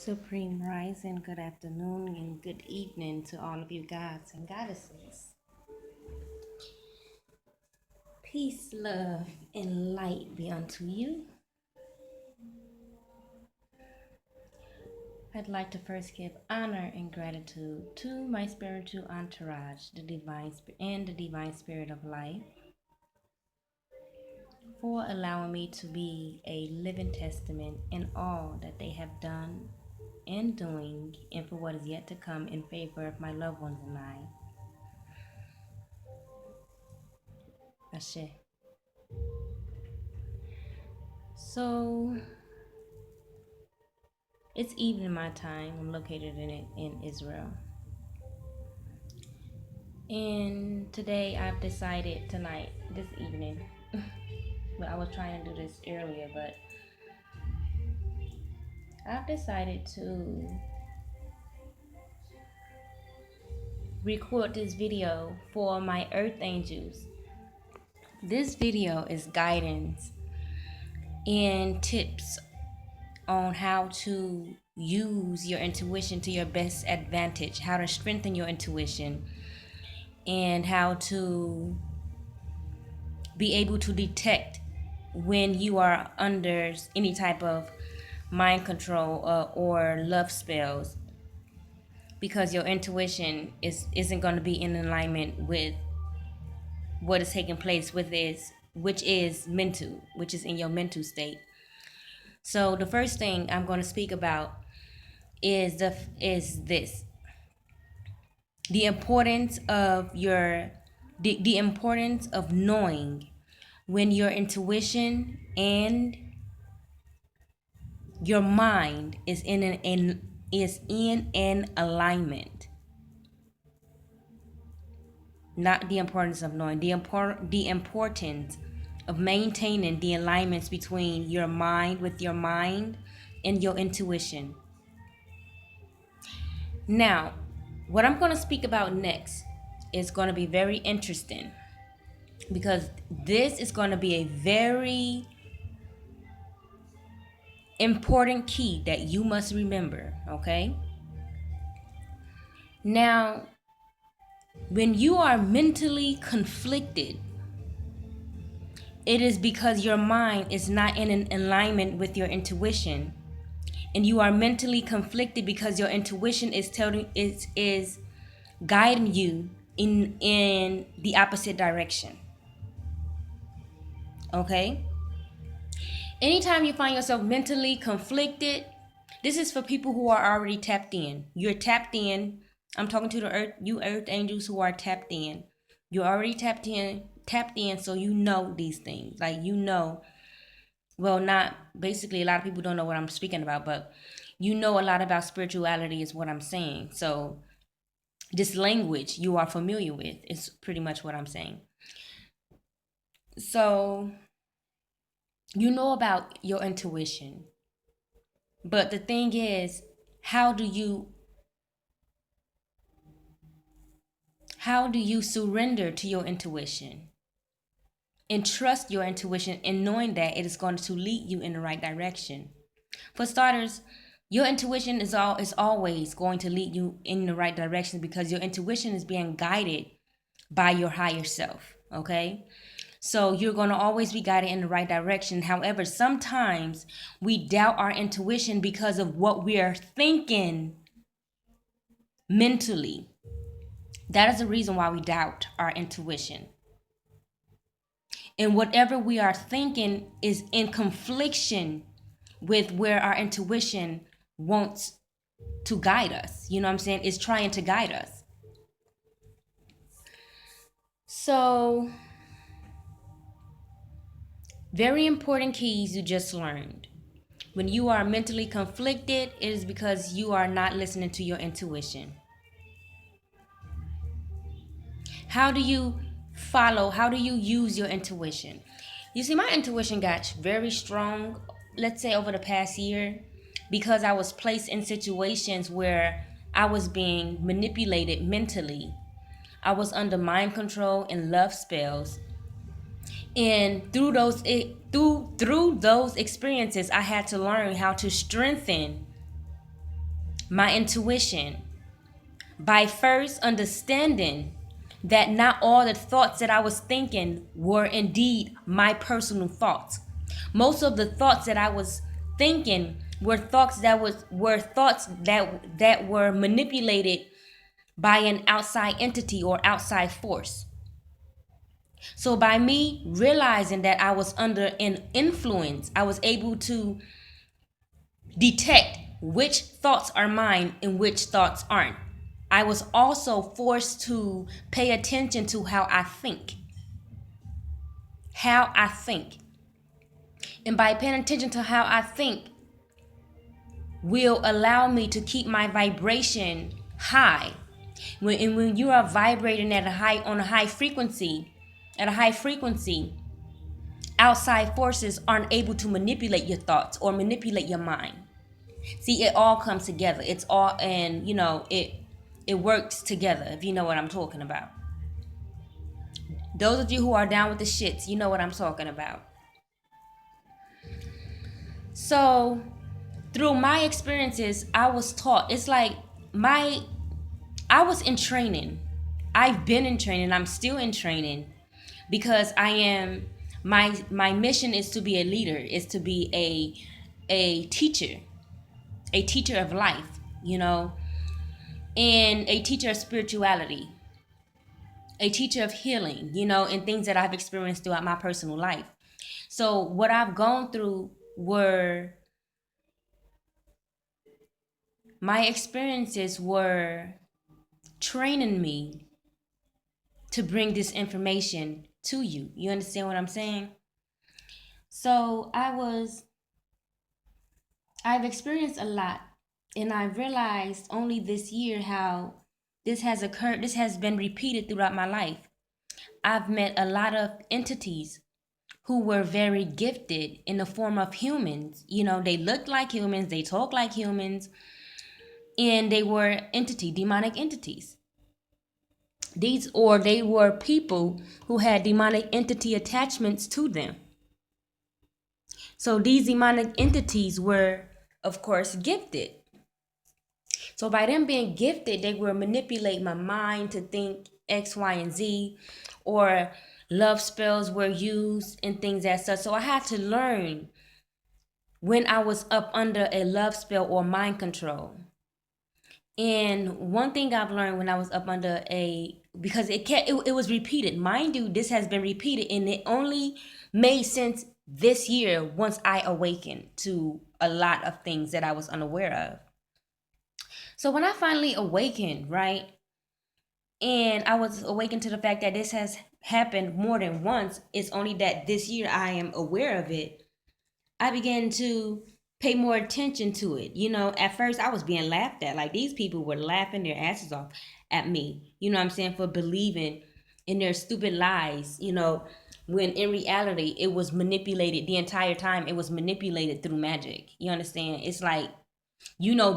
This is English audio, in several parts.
Supreme Rising, good afternoon and good evening to all of you gods and goddesses. Peace, love, and light be unto you. I'd like to first give honor and gratitude to my spiritual entourage, the divine spirit of life, for allowing me to be a living testament in all that they have done and doing, and for what is yet to come in favor of my loved ones and I. Ashe. So it's evening my time. I'm located in Israel. And today I've decided this evening, well, I was trying to do this earlier, but I've decided to record this video for my earth angels. This video is guidance and tips on how to use your intuition to your best advantage, how to strengthen your intuition, and how to be able to detect when you are under any type of mind control or love spells, because your intuition isn't going to be in alignment with what is taking place with this, which is in your mental state. So the first thing I'm going to speak about is this: the importance of the importance of knowing when your intuition and your mind is in an alignment. Not the importance of knowing, the importance of maintaining the alignments between your mind and your intuition. Now, what I'm going to speak about next is going to be very interesting, because this is going to be a very important key that you must remember, okay? Now, when you are mentally conflicted, it is because your mind is not in an alignment with your intuition, and you are mentally conflicted because your intuition is guiding you in the opposite direction. Okay? Anytime you find yourself mentally conflicted, this is for people who are already tapped in. You're tapped in. I'm talking to you earth angels who are tapped in. You're already tapped in, so you know these things. Like, you know, well, not basically, a lot of people don't know what I'm speaking about, but you know a lot about spirituality is what I'm saying. So this language you are familiar with is pretty much what I'm saying. So you know about your intuition, but the thing is, how do you surrender to your intuition and trust your intuition, and knowing that it is going to lead you in the right direction? For starters, your intuition is always going to lead you in the right direction, because your intuition is being guided by your higher self, okay? So you're going to always be guided in the right direction. However, sometimes we doubt our intuition because of what we are thinking mentally. That is the reason why we doubt our intuition. And whatever we are thinking is in confliction with where our intuition wants to guide us. You know what I'm saying? It's trying to guide us. So, very important keys you just learned. When you are mentally conflicted, it is because you are not listening to your intuition. How do you use your intuition? You see, my intuition got very strong, let's say over the past year, because I was placed in situations where I was being manipulated mentally. I was under mind control and love spells. And through those experiences, I had to learn how to strengthen my intuition by first understanding that not all the thoughts that I was thinking were indeed my personal thoughts. Most of the thoughts that I was thinking were thoughts that were manipulated by an outside entity or outside force. So by me realizing that I was under an influence, I was able to detect which thoughts are mine and which thoughts aren't. I was also forced to pay attention to how I think. How I think. And by paying attention to how I think will allow me to keep my vibration high. When you are vibrating at a high frequency, outside forces aren't able to manipulate your thoughts or manipulate your mind. See, it all comes together. It's all, and it works together, if you know what I'm talking about. Those of you who are down with the shits, you know what I'm talking about. So through my experiences, I was taught, it's like I was in training. I've been in training. I'm still in training because my mission is to be a leader, is to be a teacher of life, and a teacher of spirituality, a teacher of healing, and things that I've experienced throughout my personal life. So what I've gone through my experiences were training me to bring this information to you. You understand what I'm saying? So I've experienced a lot, and I realized only this year how this has occurred. This has been repeated throughout my life. I've met a lot of entities who were very gifted in the form of humans. They looked like humans, they talk like humans, and they were demonic entities. They were people who had demonic entity attachments to them. So these demonic entities were, of course, gifted. So by them being gifted, they would manipulate my mind to think X, Y, and Z, or love spells were used and things as such. So I had to learn when I was up under a love spell or mind control. And one thing I've learned when I was up under because it was repeated. Mind you, this has been repeated, and it only made sense this year once I awakened to a lot of things that I was unaware of. So when I finally awakened, right, and I was awakened to the fact that this has happened more than once, it's only that this year I am aware of it, I began to pay more attention to it. At first I was being laughed at. Like, these people were laughing their asses off at me, what I'm saying, for believing in their stupid lies, when in reality it was manipulated the entire time. It was manipulated through magic. You understand? It's like,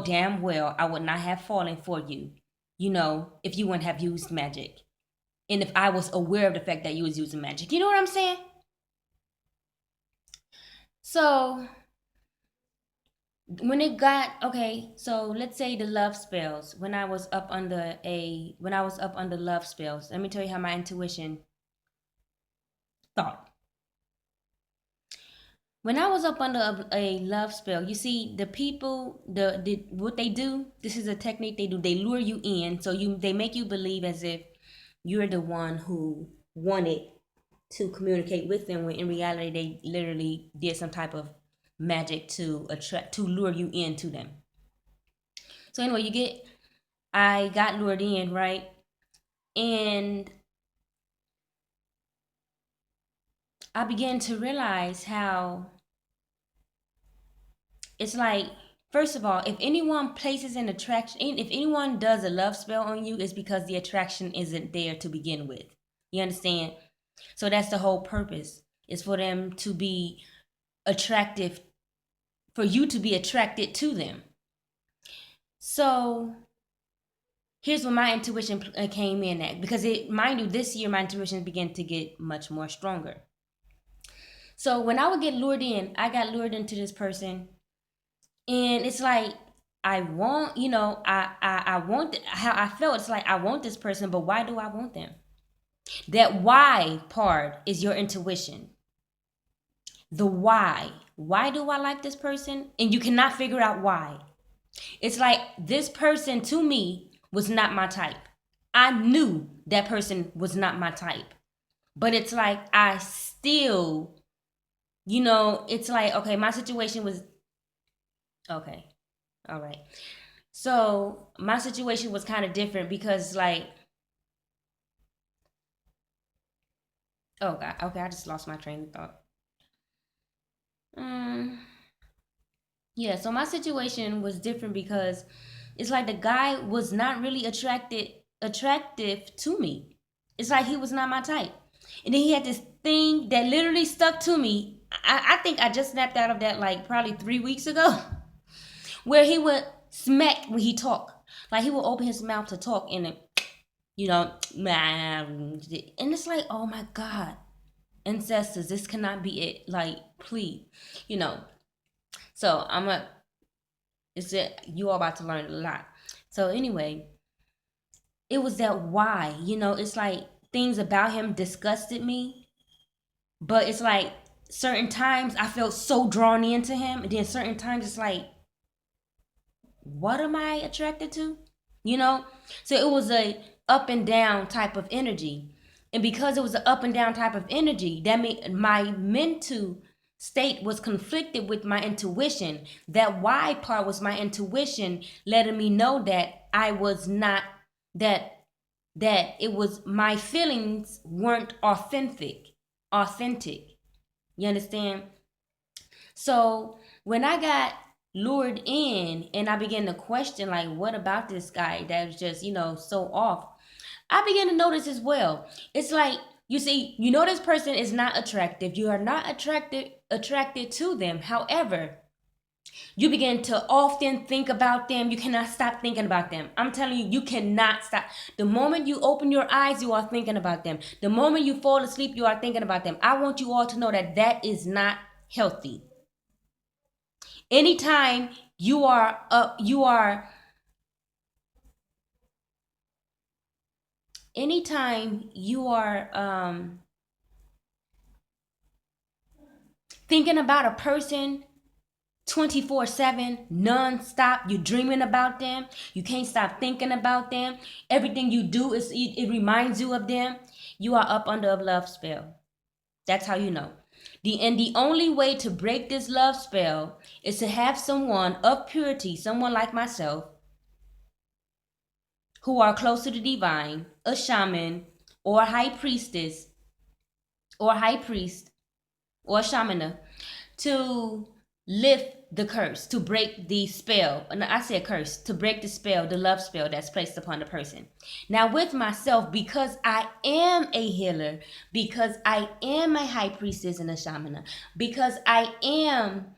damn well I would not have fallen for you, if you wouldn't have used magic. And if I was aware of the fact that you was using magic. You know what I'm saying? So when it got so let's say the love spells. When I was up under love spells, let me tell you how my intuition thought. When I was up under a love spell, you see, the people, what they do, this is a technique they do. They lure you in, so they make you believe as if you're the one who wanted to communicate with them, when in reality they literally did some type of magic to lure you into them. So anyway, I got lured in, right? And I began to realize how it's like, first of all, if anyone places an attraction, if anyone does a love spell on you, it's because the attraction isn't there to begin with. You understand? So that's the whole purpose, is for them to be attractive, for you to be attracted to them. So here's where my intuition came in at, because mind you, this year my intuition began to get much more stronger. So when I would get lured in, I got lured into this person, and it's like I want, you know, I want how I felt. It's like I want this person, but why do I want them? That why part is your intuition. The why. Why do I like this person? And you cannot figure out why. It's like this person to me was not my type. I knew that person was not my type. But it's like I still, you know, it's like, okay, my situation was okay. All right. So my situation was kind of different because like, oh God, okay, I just lost my train of thought. Um, yeah, so my situation was different because it's like the guy was not really attractive to me. It's like he was not my type. And then he had this thing that literally stuck to me. I think I just snapped out of that like probably 3 weeks ago, where he would smack when he talk. Like he would open his mouth to talk and it, you know, and it's like, oh my God, ancestors, this cannot be it. Like, please, you know. So it's it. You all about to learn a lot. So anyway, it was that why, you know, it's like things about him disgusted me, but it's like certain times I felt so drawn into him, and then certain times it's like, what am I attracted to? You know? So it was a up and down type of energy. And because it was an up and down type of energy, that meant my mental state was conflicted with my intuition. That why part was my intuition letting me know that I was not that it was my feelings weren't authentic. You understand? So when I got lured in and I began to question, like, what about this guy that was just, you know, so off? I began to notice as well. It's like, you see, you know, this person is not attractive. You are not attracted to them. However, you begin to often think about them. You cannot stop thinking about them. I'm telling you, you cannot stop. The moment you open your eyes, you are thinking about them. The moment you fall asleep, you are thinking about them. I want you all to know that that is not healthy. Anytime anytime you are thinking about a person 24/7 non-stop, you're dreaming about them, you can't stop thinking about them, everything you do is it reminds you of them, you are up under a love spell. That's how you know. The only way to break this love spell is to have someone of purity, someone like myself, who are close to the divine, a shaman, or a high priestess, or a high priest, or a shamana, to lift the curse, to break the spell. And I said curse, to break the spell, the love spell that's placed upon the person. Now, with myself, because I am a healer, because I am a high priestess and a shamana, because I am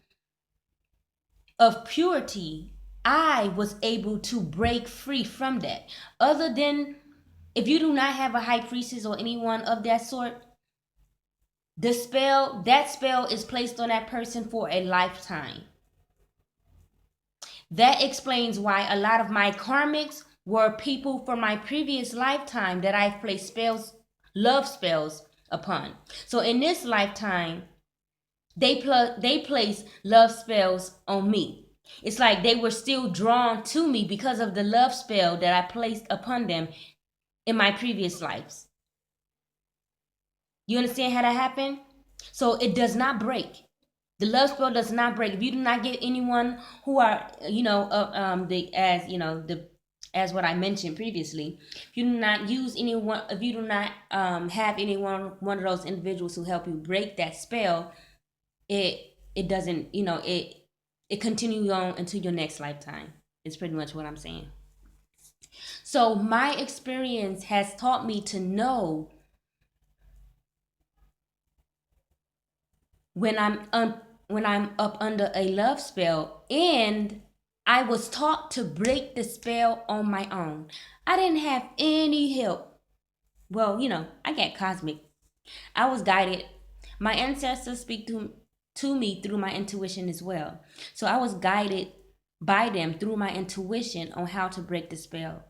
of purity, I was able to break free from that. Other than if you do not have a high priestess or anyone of that sort, that spell is placed on that person for a lifetime. That explains why a lot of my karmics were people from my previous lifetime that I placed spells, love spells upon. So in this lifetime, they place love spells on me. It's like they were still drawn to me because of the love spell that I placed upon them in my previous lives. You understand how that happened? So it does not break. The love spell does not break. If you do not get anyone who are, you know, as what I mentioned previously, if you do not use anyone, if you do not have anyone, one of those individuals who help you break that spell, it doesn't, you know, it continues on into your next lifetime. It's pretty much what I'm saying. So my experience has taught me to know when I'm up under a love spell, and I was taught to break the spell on my own. I didn't have any help. Well, you know, I got cosmic. I was guided. My ancestors speak to me through my intuition as well. So I was guided by them through my intuition on how to break the spell.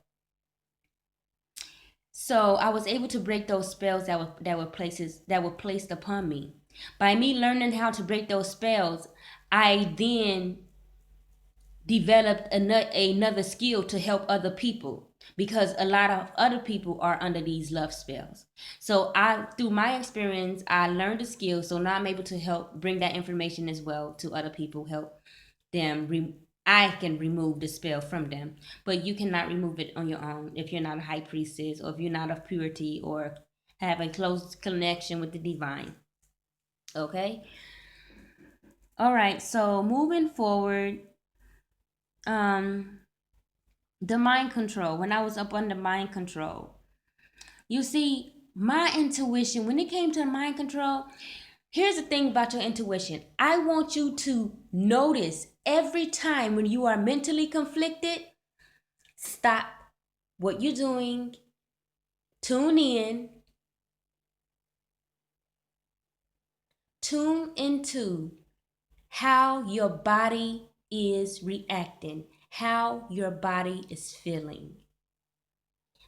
So I was able to break those spells that were placed upon me. By me learning how to break those spells, I then developed another skill to help other people, because a lot of other people are under these love spells. So through my experience, I learned a skill. So now I'm able to help bring that information as well to other people, help them. I can remove the spell from them, but you cannot remove it on your own if you're not a high priestess, or if you're not of purity, or have a close connection with the divine. Okay. All right. So moving forward, the mind control. When I was up under mind control, you see, my intuition, when it came to mind control, here's the thing about your intuition. I want you to notice every time when you are mentally conflicted, stop what you're doing, tune into how your body is reacting, how your body is feeling.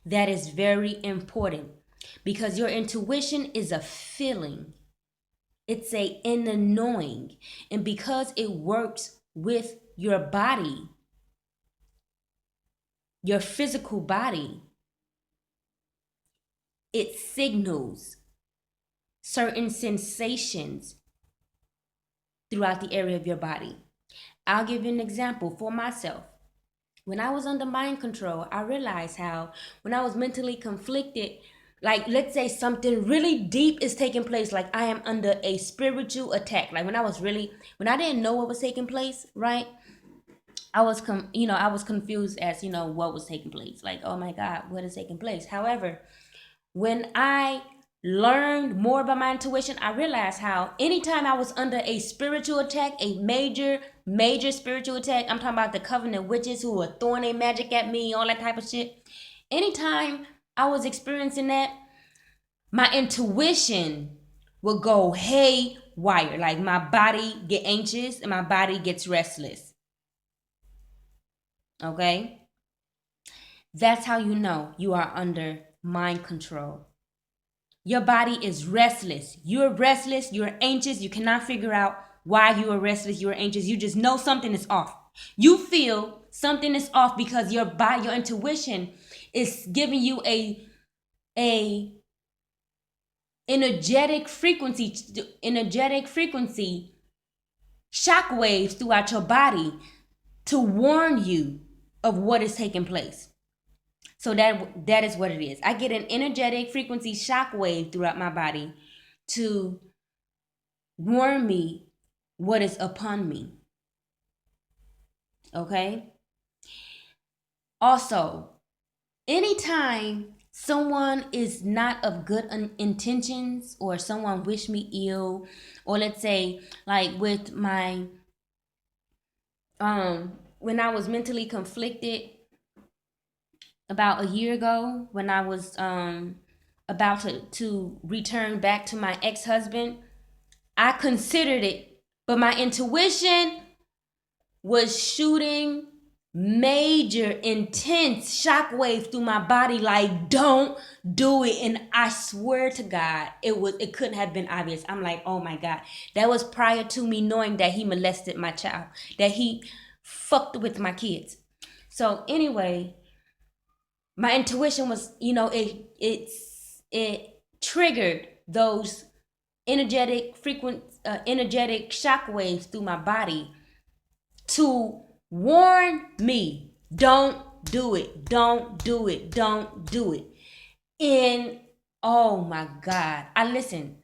That is very important, because your intuition is a feeling. It's a inner knowing. And because it works with your body, your physical body, it signals certain sensations throughout the area of your body. I'll give you an example for myself. When I was under mind control, I realized how when I was mentally conflicted, like let's say something really deep is taking place, like I am under a spiritual attack. Like when I didn't know what was taking place, right? I was confused as, what was taking place. Like, oh my God, what is taking place? However, when I learned more about my intuition, I realized how anytime I was under a spiritual attack, a major spiritual attack, I'm talking about the covenant witches who were throwing their magic at me, all that type of shit. Anytime I was experiencing that, my intuition would go haywire. Like my body get anxious and my body gets restless. Okay? That's how you know you are under mind control. Your body is restless. You're restless. You're anxious. You cannot figure out why you are restless. You're anxious. You just know something is off. You feel something is off because your body, your intuition is giving you a energetic frequency shock waves throughout your body to warn you of what is taking place. So that is what it is. I get an energetic frequency shock wave throughout my body to warn me what is upon me. Okay? Also, anytime someone is not of good intentions, or someone wish me ill, or let's say like with my when I was mentally conflicted about a year ago, when I was about to return back to my ex-husband, I considered it, but my intuition was shooting major intense shockwaves through my body, like, don't do it. And I swear to God, it couldn't have been obvious. I'm like, oh my God, that was prior to me knowing that he molested my child, that he fucked with my kids. So anyway, my intuition was, it triggered those energetic shockwaves through my body to warn me, don't do it, don't do it, don't do it. And oh my God, I listened,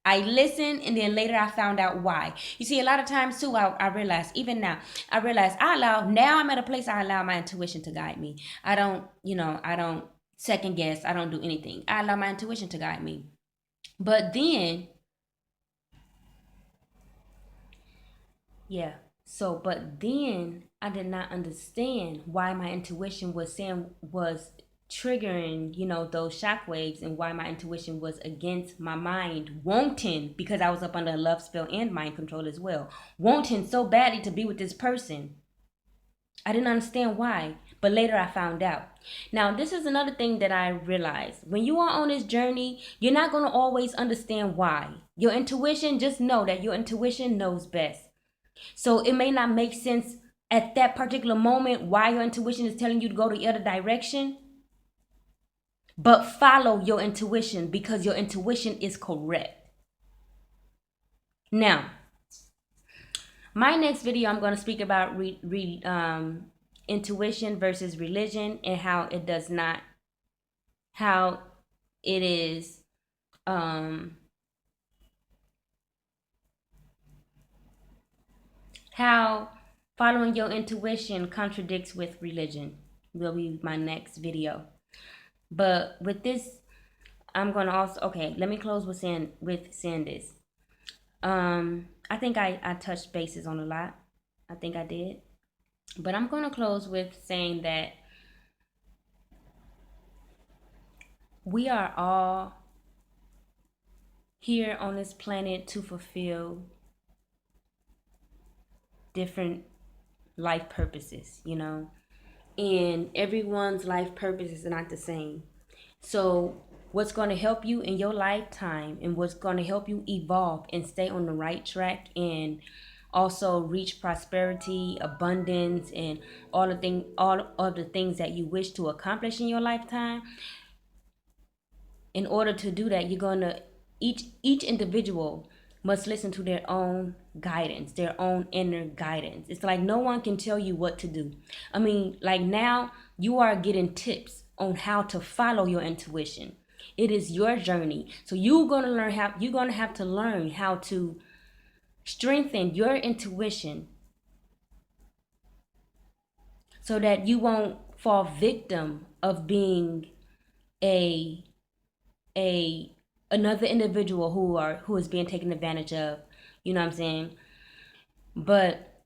and then later I found out why. You see, a lot of times too, I realized, even now, now I'm at a place I allow my intuition to guide me. I don't second guess, I don't do anything. I allow my intuition to guide me. But then, but then I did not understand why my intuition was triggering, those shockwaves, and why my intuition was against my mind wanting, because I was up under a love spell and mind control as well, wanting so badly to be with this person. I didn't understand why, but later I found out. Now, this is another thing that I realized. When you are on this journey, you're not going to always understand why. Your intuition, just know that your intuition knows best. So it may not make sense at that particular moment why your intuition is telling you to go the other direction, but follow your intuition because your intuition is correct. Now, my next video, I'm going to speak about intuition versus religion and how it does not, how it is, how following your intuition contradicts with religion will be my next video. But with this, I'm going to also, okay, let me close with saying this. I think I touched bases on a lot. I think I did. But I'm going to close with saying that we are all here on this planet to fulfill different life purposes, you know, and everyone's life purpose is not the same. So what's going to help you in your lifetime and what's going to help you evolve and stay on the right track and also reach prosperity, abundance, and all of the things that you wish to accomplish in your lifetime. In order to do that, you're going to each individual must listen to their own guidance, their own inner guidance. It's like no one can tell you what to do. I mean, like now you are getting tips on how to follow your intuition. It is your journey. So you're going to have to learn how to strengthen your intuition so that you won't fall victim of being another individual who is being taken advantage of. You know what I'm saying? But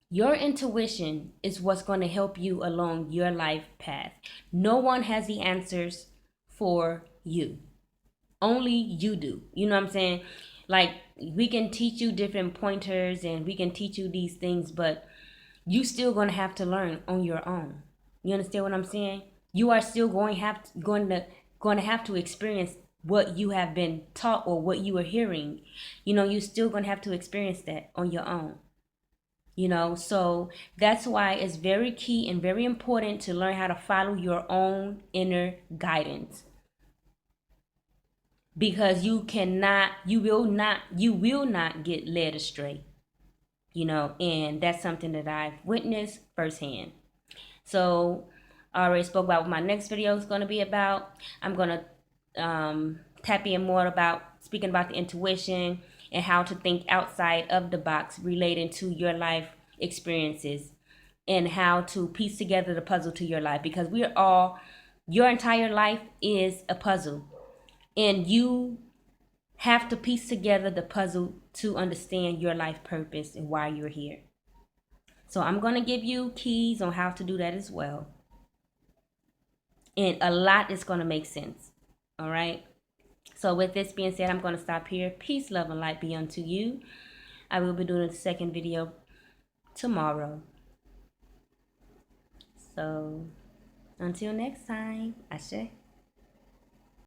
your intuition is what's going to help you along your life path. No one has the answers for you. Only you do. You know what I'm saying? Like, we can teach you different pointers and we can teach you these things, but you still going to have to learn on your own. You understand what I'm saying? You are still going to have to experience what you have been taught or what you are hearing. You know, you're still going to have to experience that on your own. You know, so that's why it's very key and very important to learn how to follow your own inner guidance. Because you will not get led astray. You know, and that's something that I've witnessed firsthand. So I already spoke about what my next video is going to be about. I'm going to tap in more about speaking about the intuition and how to think outside of the box relating to your life experiences and how to piece together the puzzle to your life, because your entire life is a puzzle and you have to piece together the puzzle to understand your life purpose and why you're here. So I'm going to give you keys on how to do that as well. And a lot is going to make sense. All right. So with this being said, I'm going to stop here. Peace, love, and light be unto you. I will be doing the second video tomorrow. So until next time, Ashe.